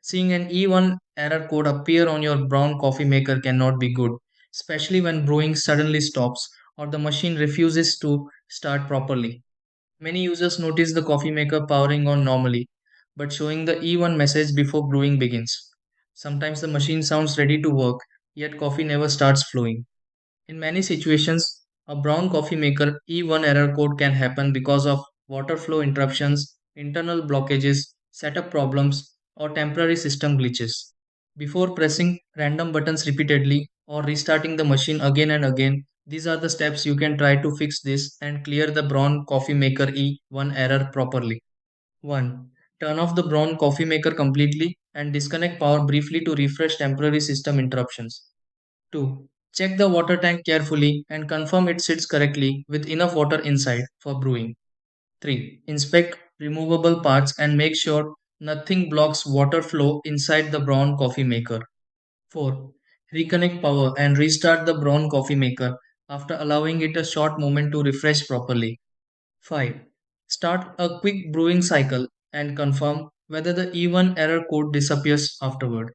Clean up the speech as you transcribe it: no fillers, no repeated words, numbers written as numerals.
Seeing an E1 error code appear on your Braun coffee maker cannot be good, especially when brewing suddenly stops or the machine refuses to start properly. Many users notice the coffee maker powering on normally, but showing the E1 message before brewing begins. Sometimes the machine sounds ready to work, yet coffee never starts flowing. In many situations, a brown coffee maker E1 error code can happen because of water flow interruptions, internal blockages, setup problems, or temporary system glitches. Before pressing random buttons repeatedly or restarting the machine again and again, these are the steps you can try to fix this and clear the brown coffee maker E1 error properly. 1. Turn off the brown coffee maker completely and disconnect power briefly to refresh temporary system interruptions. 2. Check the water tank carefully and confirm it sits correctly with enough water inside for brewing. 3. Inspect removable parts and make sure nothing blocks water flow inside the brown coffee maker. 4. Reconnect power and restart the brown coffee maker after allowing it a short moment to refresh properly. 5. Start a quick brewing cycle and confirm whether the E1 error code disappears afterward.